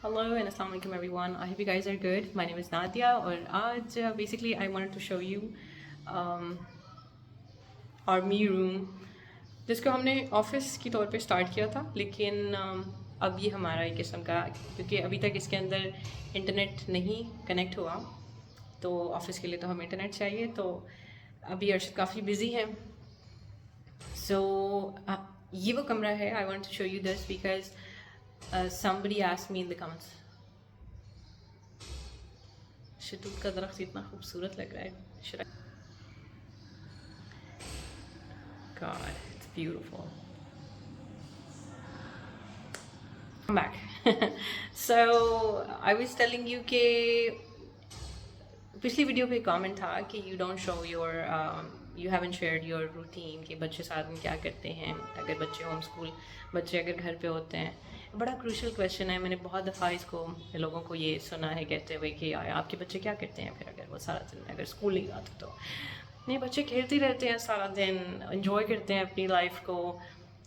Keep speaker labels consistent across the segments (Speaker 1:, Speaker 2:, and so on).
Speaker 1: Hello and assalamu alaikum everyone. I hope you guys are good. My name is Nadia اور آج basically I wanted to show you our me room جس کو ہم نے office کی طور پہ اسٹارٹ کیا تھا لیکن اب یہ ہمارا ایک قسم کا کیونکہ ابھی تک اس کے اندر انٹرنیٹ نہیں کنیکٹ ہوا تو آفس کے لیے تو ہمیں انٹرنیٹ چاہیے تو ابھی ارشد کافی بزی ہے سو یہ وہ کمرہ ہے. I want to show you this because somebody asked me in the comments شتوت کا درخت اتنا خوبصورت لگ رہا ہے. Should I? God, it's beautiful. I'm back. So I was telling you کہ پچھلی ویڈیو پہ کامنٹ تھا کہ you don't show your you haven't shared your routine کہ بچے ساتھ میں کیا کرتے ہیں اگر بچے ہوم اسکول بچے اگر گھر پہ ہوتے ہیں. بڑا کروشل کویشچن ہے. میں نے بہت دفعہ اس کو لوگوں کو یہ سنا ہے کہتے ہوئے کہ آپ کے بچے کیا کرتے ہیں پھر اگر وہ سارا دن اگر اسکول نہیں جاتے تو. نہیں, بچے کھیلتے ہی رہتے ہیں سارا دن, انجوائے کرتے ہیں اپنی لائف کو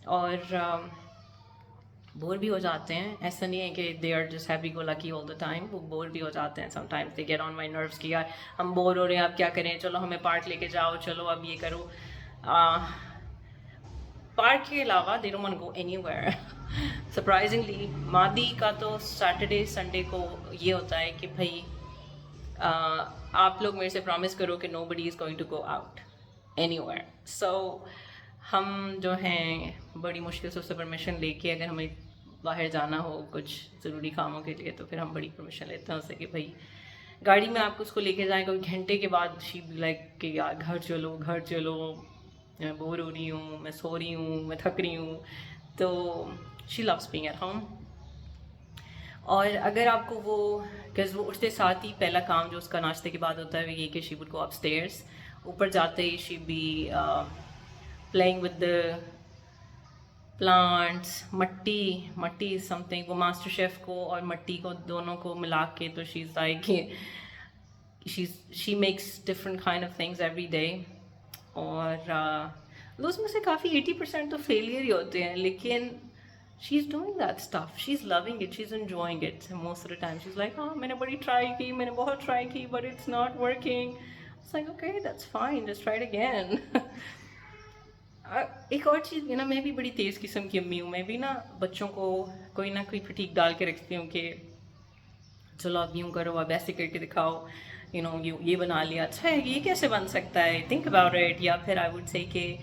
Speaker 1: اور بور بھی ہو جاتے ہیں. ایسا نہیں ہے کہ they are just happy go lucky all the time. وہ بور بھی ہو جاتے ہیں sometimes. They get on my nerves کہ یار ہم بور ہو رہے ہیں, آپ کیا کریں, چلو ہمیں پارک لے کے جاؤ, چلو اب یہ کرو. پارک کے علاوہ they don't want go any where. Surprisingly مادی کا تو سیٹرڈے سنڈے کو یہ ہوتا ہے کہ بھائی آپ لوگ میرے سے پرومس کرو کہ nobody is going to go out anywhere. So ہم جو ہیں بڑی مشکل سے اس سے پرمیشن لے کے اگر ہمیں باہر جانا ہو کچھ ضروری کاموں کے لیے تو پھر ہم بڑی پرمیشن لیتے ہیں اس سے کہ بھائی گاڑی میں آپ اس کو لے کے جائیں کوئی گھنٹے کے بعد شی بی لائک کہ یار گھر چلو گھر چلو, میں بور ہو رہی ہوں, میں سو رہی ہوں, میں تھک رہی ہوں. تو شی لوز بینگ ایٹ ہوم. اور اگر آپ کو وہ کہ وہ اٹھتے ساتھ ہی پہلا کام جو اس کا ناشتے کے بعد ہوتا ہے وہ یہ کہ شی وڈ گو اپ اسٹیئرس. اوپر جاتے ہی she be playing with the plants. Mitti is سم تھنگ. وہ ماسٹر شیف کو اور مٹی کو دونوں کو ملا کے تو she is like she makes different kind of things every day. اور اس میں سے کافی 80% تو فیلئر ہی ہوتے ہیں لیکن she is doing that stuff. She is loving it, she is enjoying it most of the time. She is like ہاں میں نے بڑی ٹرائی کی, میں نے بہت ٹرائی کی but it's not working. It's like okay that's fine, just try it again. ایک اور چیز نا, میں بھی بڑی تیز قسم کی امی ہوں. میں بھی نا بچوں کو کوئی نہ کوئی پھٹیک ڈال کے رکھتی ہوں کہ چلو اب یوں کرو, اب ایسے کر کے دکھاؤ, یو نو یہ بنا لیا, اچھا ہے یہ کیسے بن سکتا ہے, تھنک اباؤٹ اٹ. یا پھر آئی وڈ سے کہ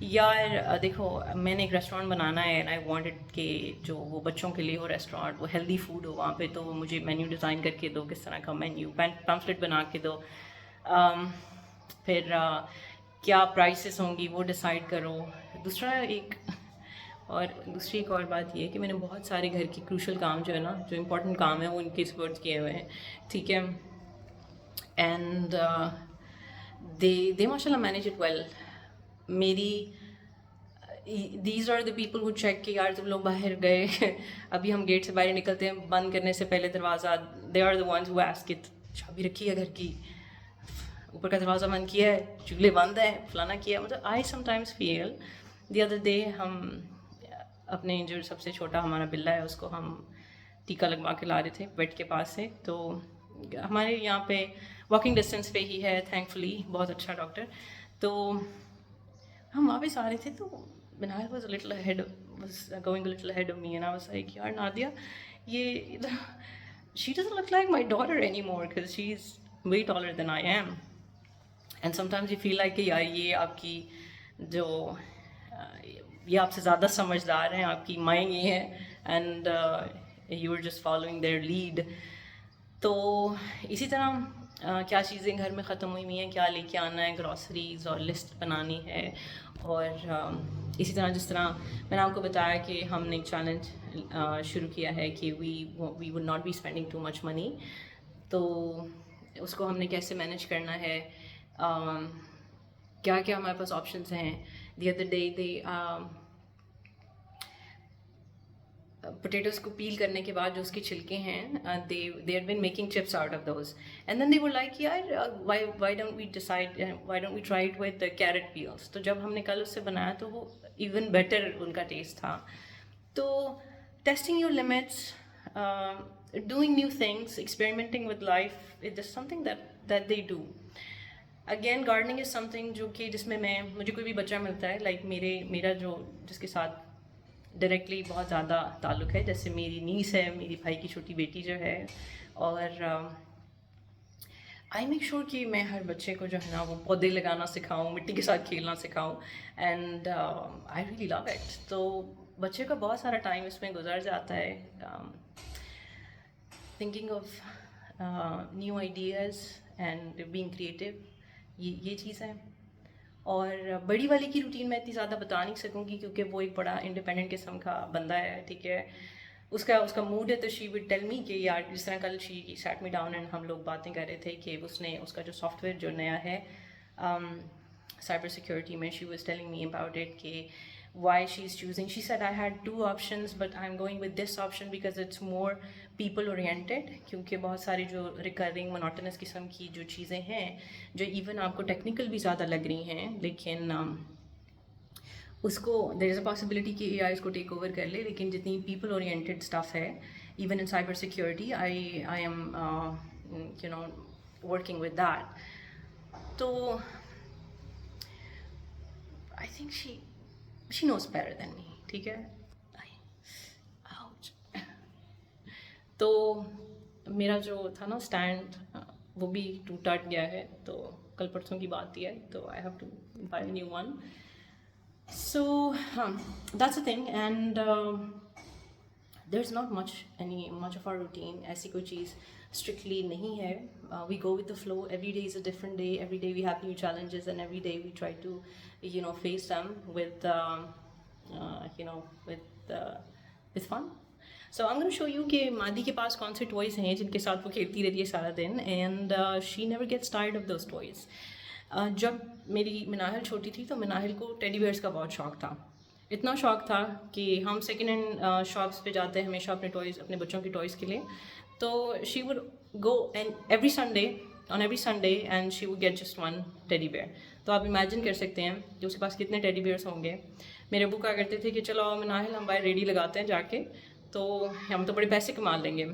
Speaker 1: یار دیکھو میں نے ایک ریسٹورینٹ بنانا ہے اینڈ آئی وانٹڈ کہ جو وہ بچوں کے لیے ہو ریسٹورینٹ, وہ ہیلدی فوڈ ہو وہاں پہ, تو وہ مجھے مینیو ڈیزائن کر کے دو, کس طرح کا مینیو, پمفلٹ بنا کے دو. پھر کیا پرائسز ہوں گی وہ ڈیسائیڈ کرو. دوسری ایک اور بات یہ ہے کہ میں نے بہت سارے گھر کی کروشل کام جو ہے نا, جو امپورٹنٹ کام ہے وہ ان کے سپورٹ کیے ہوئے ہیں, ٹھیک ہے. اینڈ دے ماشاء اللہ مینیج اٹ ویل. میری these are the people who check کہ یار تم لوگ باہر گئے, ابھی ہم گیٹ سے باہر نکلتے ہیں بند کرنے سے پہلے دروازہ, they are the ones who ask کہ چابی رکھی ہے گھر کی, اوپر کا دروازہ بند کیا ہے, چولہے بند ہیں, فلانا کیا. مطلب I sometimes feel. The other day ہم اپنے جو سب سے چھوٹا ہمارا بلا ہے اس کو ہم ٹیکا لگوا کے لا رہے تھے بیڈ کے پاس سے. تو ہمارے یہاں پہ واکنگ ڈسٹینس پہ ہی ہے تھینک فلی, بہت اچھا ڈاکٹر. تو ہم واپس آ رہے تھے تو Binal was going a little ahead of me and I was like yaar Nadia she doesn't look like my daughter anymore because she's way taller than I am. And sometimes you feel like کہ یار یہ آپ کی جو یہ آپ سے زیادہ سمجھدار ہیں, آپ کی مائیں یہ ہیں and you are just following their lead. تو اسی طرح کیا چیزیں گھر میں ختم ہوئی ہوئی ہیں, کیا لے کے آنا ہے, گروسریز اور لسٹ بنانی ہے. اور اسی طرح جس طرح میں نے آپ کو بتایا کہ ہم نے ایک چیلنج شروع کیا ہے کہ we would not be spending too much money. تو اس کو ہم نے کیسے مینیج کرنا ہے, کیا کیا ہمارے پاس آپشنس ہیں. دی ادر ڈے پوٹیٹوز کو پیل کرنے کے بعد جو اس کے چھلکے ہیں they had been making chips out of those and then they were like یار why don't we try it with carrot peels. تو جب ہم نے کل اس سے بنایا تو وہ ایون بیٹر ان کا ٹیسٹ تھا. تو testing your limits, doing new things, experimenting with life, it's just something that they do. Again gardening is something جو کہ جس میں مجھے کوئی بھی بچہ ملتا ہے لائک میرا جو جس کے ساتھ ڈائریکٹلی بہت زیادہ تعلق ہے، جیسے میری نیس ہے، میری بھائی کی چھوٹی بیٹی جو ہے، اور آئی میک شیور کہ میں ہر بچے کو جو ہے نا وہ پودے لگانا سکھاؤں، مٹی کے ساتھ کھیلنا سکھاؤں، and I really love it. تو بچے کا بہت سارا ٹائم اس میں گزر جاتا ہے thinking of new ideas and being creative. یہ چیز ہے. اور بڑی والی کی روٹین میں اتنی زیادہ بتا نہیں سکوں گی کیونکہ وہ ایک بڑا انڈیپینڈنٹ قسم کا بندہ ہے، ٹھیک ہے. اس کا موڈ ہے تو شی وڈ ٹیل می کہ یار جس طرح کل شی سیٹ می ڈاؤن اینڈ ہم لوگ باتیں کر رہے تھے کہ اس کا جو سافٹ ویئر جو نیا ہے سائبر سیکورٹی میں، شی was telling me about it کہ why she's choosing. She said I had 2 options but I'm going with this option because it's more people oriented. کیونکہ بہت ساری جو ریکرنگ مونوٹنس قسم کی جو چیزیں ہیں جو ایون آپ کو ٹیکنیکل بھی زیادہ لگ رہی ہیں، لیکن اس کو دیر از اے پاسبلٹی کہ اے آئی اس کو ٹیک اوور کر لے، لیکن جتنی پیپل اورینٹیڈ اسٹف ہے even in cyber security I am you know working with that. تو I think she knows better than me, ٹھیک ہے. تو میرا جو تھا نا اسٹینڈ وہ بھی ٹوٹ گیا ہے، تو کل پرسوں کی بات ہی ہے، تو I have to buy a new one. So that's a thing and there is not much of our routine. ایسی کوئی چیز اسٹرکٹلی نہیں ہے. We go with the flow. Every day is a different day. Every day we have new challenges and every day we try to face them with with fun. So I'm going to show you کہ مادی کے پاس کون سے toys ہیں جن کے ساتھ وہ کھیلتی رہتی ہے سارا دن، and she never gets tired of those toys. جب میری مناہل چھوٹی تھی تو مناہل کو ٹیڈی بیئرس کا بہت شوق تھا. اتنا شوق تھا کہ ہم سیکنڈ ہینڈ شاپس پہ جاتے ہیں ہمیشہ اپنے بچوں کی ٹوائز کے لیے. تو she would go and on every Sunday and she would get just one teddy bear. تو آپ امیجن کر سکتے ہیں کہ اس کے پاس کتنے ٹیڈی بیئرس ہوں گے. میرے ابو کہا کرتے تھے کہ چلو مناہل ہم باہر ریڈی لگاتے ہیں جا کے، تو ہم تو بڑے پیسے کما لیں گے.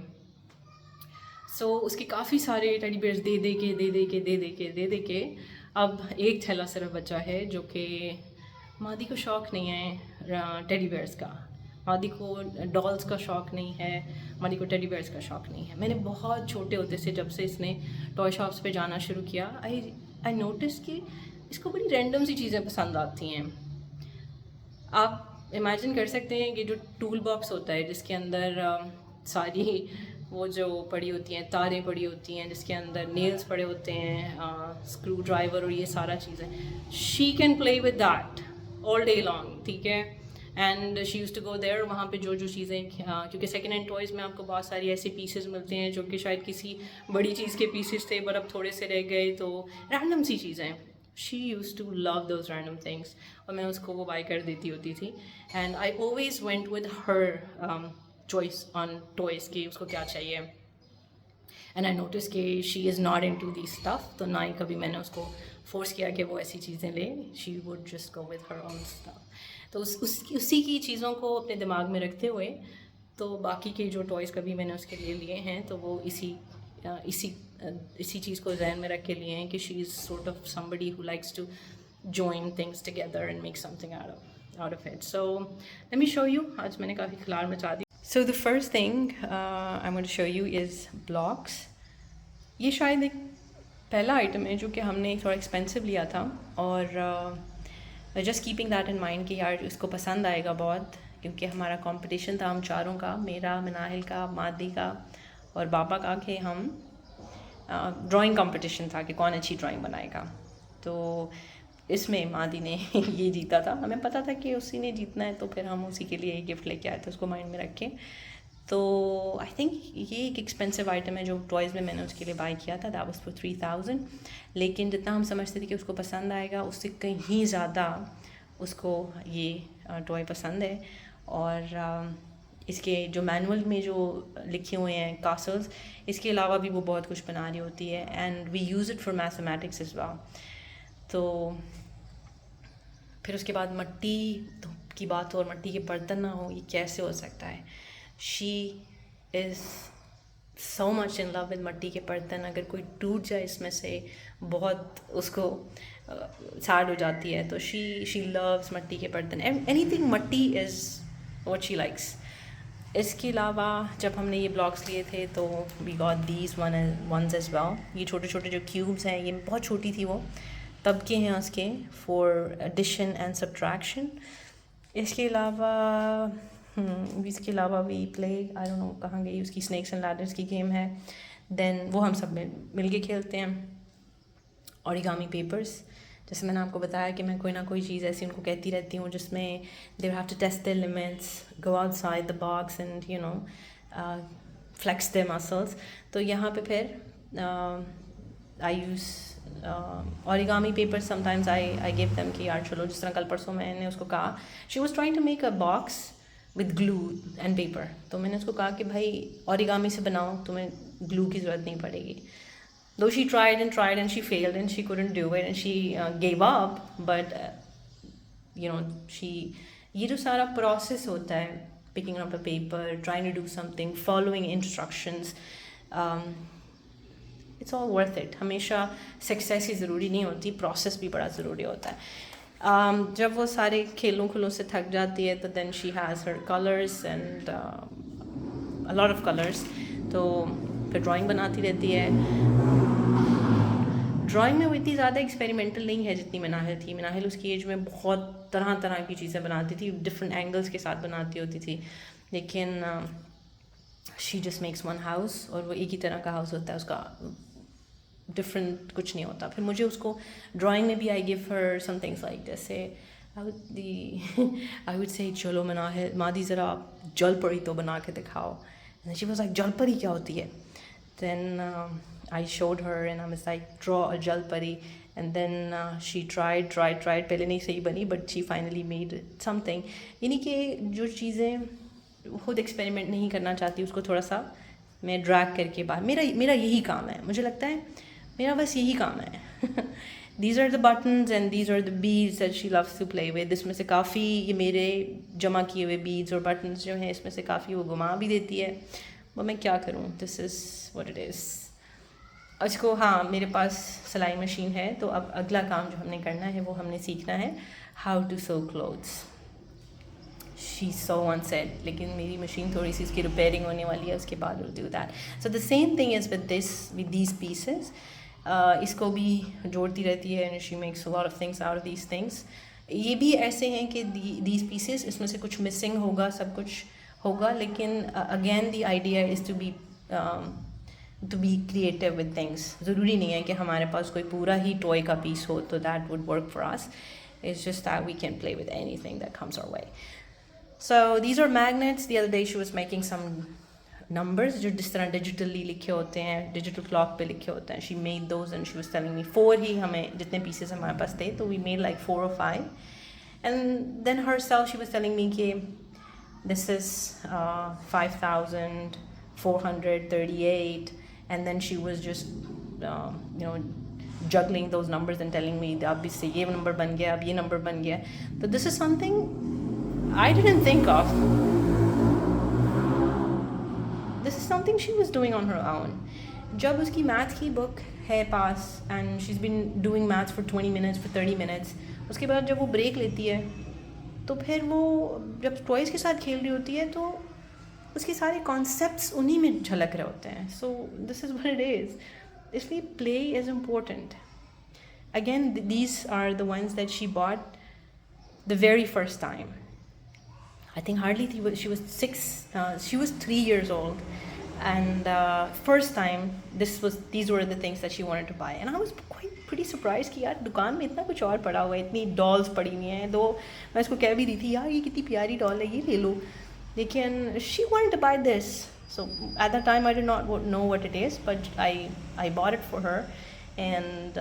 Speaker 1: سو اس کے کافی سارے ٹیڈی بیئرس دے کے اب ایک تھیلا صرف بچا ہے جو کہ مادی کو شوق نہیں ہے ٹیڈی بیئرس کا، مادی کو ڈالس کا شوق نہیں ہے، مادی کو ٹیڈی بیئرس کا شوق نہیں ہے. میں نے بہت چھوٹے ہوتے سے جب سے اس نے ٹوائے شاپس پہ جانا شروع کیا، آئی نوٹس کہ اس کو بڑی رینڈم سی چیزیں پسند آتی ہیں. آپ امیجن کر سکتے ہیں کہ جو ٹول باکس ہوتا ہے جس کے اندر ساری وہ جو پڑی ہوتی ہیں تاریں پڑی ہوتی ہیں، جس کے اندر نیلز پڑے ہوتے ہیں، اسکرو ڈرائیور اور یہ سارا چیزیں، she can play with that all day long, ٹھیک ہے. And she used to go there. وہاں پہ جو چیزیں کیونکہ سیکنڈ ہینڈ ٹوائز میں آپ کو بہت ساری ایسے پیسز ملتے ہیں جو کہ شاید کسی بڑی چیز کے پیسز تھے پر اب تھوڑے سے رہ گئے، تو رینڈم سی چیزیں. She used to love those random things, اور میں اس کو وہ بائی کر دیتی ہوتی تھی. And I always went with her choice on toys کہ اس کو کیا چاہیے. اینڈ آئی نوٹس کہ she is not into the stuff, تو نہ ہی کبھی میں نے اس کو فورس کیا کہ وہ ایسی چیزیں لے. She would just go with her own stuff. تو اسی کی چیزوں کو اپنے دماغ میں رکھتے ہوئے تو باقی کے جو ٹوائز کبھی میں نے اس کے لیے لیے ہیں تو وہ اسی چیز کو ذہن میں رکھ کے لیے ہیں کہ she is sort of somebody who likes to join things together and make something out of it. So let me show you. آج میں نے کافی کھلار مچا دی. So the first thing I'm going to show you is blocks. یہ شاید ایک پہلا item ہے جو کہ ہم نے تھوڑا ایکسپینسو لیا تھا، اور just keeping that in mind کہ یار اس کو پسند آئے گا بہت، کیونکہ ہمارا کمپٹیشن تھا ہم چاروں کا، میرا، مناہل کا، مادی کا اور بابا کا، کہ ہم ڈرائنگ کمپٹیشن تھا کہ کون اچھی ڈرائنگ بنائے گا. تو اس میں مادی نے یہ جیتا تھا. ہمیں پتہ تھا کہ اسی نے جیتنا ہے، تو پھر ہم اسی کے لیے یہ گفٹ لے کے آئے تھے، اس کو مائنڈ میں رکھ کے. تو آئی تھنک یہ ایک ایکسپینسو آئٹم ہے جو ٹوائز میں نے اس کے لیے بائی کیا تھا. That was for 3000. لیکن جتنا ہم سمجھتے تھے کہ اس کو پسند آئے گا اس سے کہیں زیادہ اس کو یہ ٹوائے پسند ہے. اور اس کے جو مینول میں جو لکھے ہوئے ہیں کاسلز، اس کے علاوہ بھی وہ بہت کچھ بنا رہی ہوتی ہے. And we use it for mathematics as well. تو پھر اس کے بعد مٹی کی بات ہو اور مٹی کے برتن نہ ہو، یہ کیسے ہو سکتا ہے. شی is so much in love with مٹی کے برتن. اگر کوئی ٹوٹ جائے اس میں سے بہت اس کو سیڈ ہو جاتی ہے. تو she loves مٹی کے برتن. anything مٹی is what she likes. اس کے علاوہ جب ہم نے یہ بلاکس لیے تھے تو we got these ones as well. یہ چھوٹے چھوٹے جو کیوبس ہیں، یہ بہت چھوٹی تھی وہ، تب کے ہیں اس کے for addition and subtraction. اس کے علاوہ وی پلے آئی ڈونٹ نو کہاں گئی اس کی اسنیکس اینڈ لیڈرس کی گیم ہے. دین وہ ہم سب مل کے کھیلتے ہیں. اوریگامی پیپرس، جیسے میں نے آپ کو بتایا کہ میں کوئی نہ کوئی چیز ایسی ان کو کہتی رہتی ہوں جس میں they have to test their limits, go outside the box and you know flex their muscles. تو یہاں پہ پھر I used origami paper. Sometimes I give them کہ یار چلو، جس طرح کل پرسوں میں نے اس کو کہا she was trying to make a box with glue and paper. تو میں نے اس کو کہا کہ بھائی اوریگامی سے بناؤ، تمہیں گلو کی ضرورت نہیں پڑے گی. Though she tried and she failed and she couldn't do it and she gave up, but you know, یہ جو سارا پروسیس ہوتا ہے، picking up a paper, trying to do something, following instructions, it's all worth it. ہمیشہ success ہی ضروری نہیں ہوتی، process بھی بڑا ضروری ہوتا ہے. جب وہ سارے کھیلوں سے تھک جاتی ہے تو then she has her colors and a lot of colors. تو پھر ڈرائنگ بناتی رہتی ہے. ڈرائنگ میں وہ اتنی زیادہ ایکسپیریمنٹل نہیں ہے جتنی مناہل تھی. مناہل اس کی ایج میں بہت طرح کی چیزیں بناتی تھی، ڈفرینٹ اینگلس کے ساتھ بناتی ہوتی تھی. لیکن she just makes one house, اور وہ ایک ہی طرح کا ہاؤس ہوتا ہے، اس کا ڈفرینٹ کچھ نہیں ہوتا. پھر مجھے اس کو ڈرائنگ میں بھی آئی گیو ہر سم تھنگس لائک جیسے آئی وڈ سے چلو مناہل مادی ذرا جل پڑی تو بنا کے دکھاؤ. شی واز لائک جل پری کیا ہوتی ہے؟ Then I showed her and I was like, draw a jal pari. And then she tried. پہلے نہیں صحیح بنی, but she finally made something. یعنی کہ جو چیزیں خود ایکسپیریمنٹ نہیں کرنا چاہتی اس کو تھوڑا سا میں ڈریگ کر کے باہر. میرا یہی کام ہے، مجھے لگتا ہے میرا بس یہی کام ہے. These are the buttons and these are the beads that she loves to play with. اس میں سے کافی یہ میرے جمع کیے ہوئے beads اور buttons جو ہیں اس میں سے کافی وہ گھما بھی دیتی ہے. وہ میں کیا کروں، دس از واٹ اٹ از. اس کو ہاں میرے پاس سلائی مشین ہے، تو اب اگلا کام جو ہم نے کرنا ہے وہ ہم نے سیکھنا ہے how to sew clothes. She sew one set, لیکن میری مشین تھوڑی سی اس کی ریپیئرنگ ہونے والی ہے، اس کے بعد will do that. So the same thing is with these pieces. اس کو بھی جوڑتی رہتی ہے and she makes a lot of things out of these things. یہ بھی ایسے ہیں کہ دیز پیسز، اس میں سے کچھ مسنگ ہوگا، سب کچھ ہوگا، لیکن again the idea is to be creative with things. ضروری نہیں ہے کہ ہمارے پاس کوئی پورا ہی ٹوائے کا پیس ہو تو that would work for us. It's just that we can play with anything that comes our way. So these are magnets. The other day she was making some numbers جو جس طرح digitally لکھے ہوتے ہیں، digital clock پہ لکھے ہوتے ہیں. She made those and she was telling me 4 ہی ہمیں جتنے پیسز ہمارے پاس تھے تو we made like 4 or 5. And then herself she was telling me کہ this is 5,438, and then she was just juggling those numbers and telling me اب اس سے یہ نمبر بن گیا، اب یہ نمبر بن گیا. تو this is something I didn't think of. This is something she was doing on her own. جب اس کی میتھ کی بک ہے پاس and she's been doing maths for 20 minutes, for 30 minutes, اس کے بعد جب وہ بریک لیتی ہے تو پھر وہ جب ٹوائز کے ساتھ کھیل رہی ہوتی ہے تو اس کے سارے کانسیپٹس انہی میں جھلک رہے ہوتے ہیں. سو دس از واٹ اٹ از. اس لیے play is important. Again these are the ones that she bought the very first time. I think hardly تھی، she was 3 years old. And first time these were the things that she wanted to buy, and I was quite pretty surprised کہ یار دکان میں اتنا کچھ اور پڑا ہوا ہے، اتنی ڈالس پڑی ہوئی ہیں. تو میں اس کو کہہ بھی رہی تھی یار یہ کتنی پیاری ڈال ہے، یہ لے لو. لیکن she wanted to buy this. So at that time I did not know what it is, but I bought it for her, and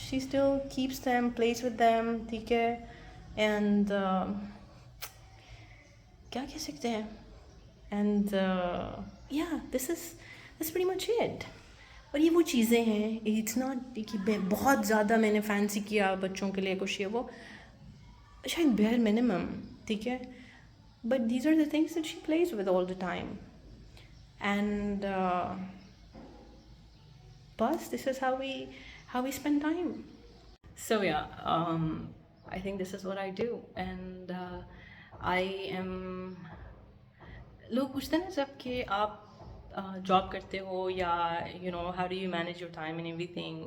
Speaker 1: she still keeps them, plays with them. ٹھیک ہے. And کیا کہہ سکتے ہیں. And yeah, that's pretty much it. اور یہ وہ چیزیں ہیں، اٹس ناٹ کہ بہت زیادہ میں نے فینسی کیا بچوں کے لیے کچھ، یہ وہ شاید بیئر منیمم. ٹھیک ہے. But these are the things that she plays with all the time. And bus, this is how we spend time. So yeah, I think this is what I do. And I am, لوگ پوچھتے ہیں نا جب کہ آپ job کرتے ہو یا you know how do you manage your time and everything.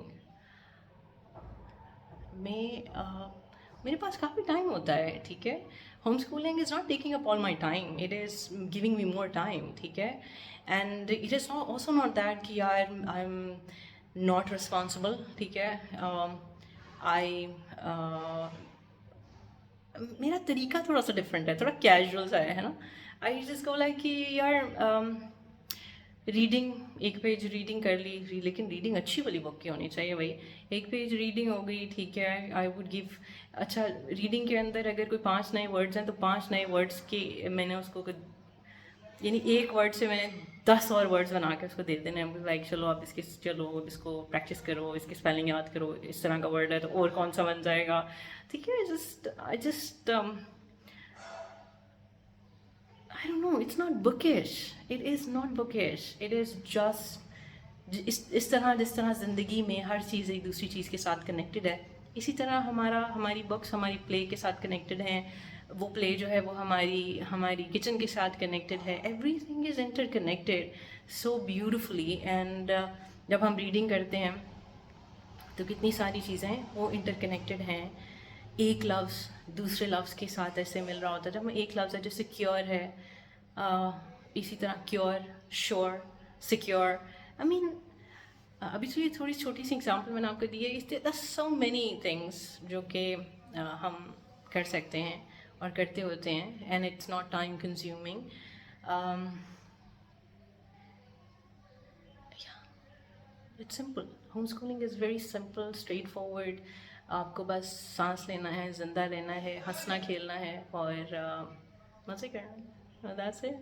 Speaker 1: میرے پاس کافی ٹائم ہوتا ہے, ٹھیک ہے. Home schooling is not taking up all my time, it is giving me more time, ٹھیک ہے. And it is also not that کہ یار آئی ایم ناٹ ریسپانسبل, ٹھیک ہے. آئی میرا طریقہ تھوڑا سا ڈفرینٹ ہے, تھوڑا کیجول سا ہے نا. آئی جسٹ گو لائک کہ یار ریڈنگ, ایک پیج ریڈنگ کر لی, لیکن ریڈنگ اچھی والی بک کی ہونی چاہیے بھائی. ایک پیج ریڈنگ ہو گئی, ٹھیک ہے. آئی ووڈ گیو, اچھا ریڈنگ کے اندر اگر کوئی 5 نئے ورڈز ہیں تو 5 نئے ورڈس کی میں نے اس کو, یعنی ایک ورڈ سے میں نے 10 اور ورڈز بنا کے اس کو دے دینے. لائک چلو آپ اس کی, چلو اس کو پریکٹس کرو, اس کی اسپیلنگ یاد کرو, اس طرح کا ورڈ ہے تو اور کون سا بن جائے گا, ٹھیک ہے. Just I don't know, it's not bookish. It is not bookish. It is just اس طرح جس طرح زندگی میں ہر چیز ایک دوسری چیز کے ساتھ کنیکٹڈ ہے, اسی طرح ہماری بکس ہماری پلے کے ساتھ کنیکٹڈ ہیں. وہ پلے جو ہے وہ ہماری کچن کے ساتھ کنیکٹڈ ہے. Everything is interconnected so beautifully. And جب ہم ریڈنگ کرتے ہیں تو کتنی ساری چیزیں وہ انٹر کنیکٹڈ ہیں. ایک لفظ دوسرے لفظ کے ساتھ ایسے مل رہا ہوتا ہے. جب ایک لفظ ہے جیسے کیور ہے, اسی طرح کیور, شور, سیکیور. آئی مین ابھی تو یہ تھوڑی چھوٹی سی ایگزامپل میں نے آپ کو دی ہے. There are so many things جو کہ ہم کر سکتے ہیں اور کرتے ہوتے ہیں, and it's not time consuming. It's simple. Home schooling is very simple, straightforward. آپ کو بس سانس لینا ہے, زندہ لینا ہے, ہنسنا کھیلنا ہے اور مزے کرنا ہے. That's it.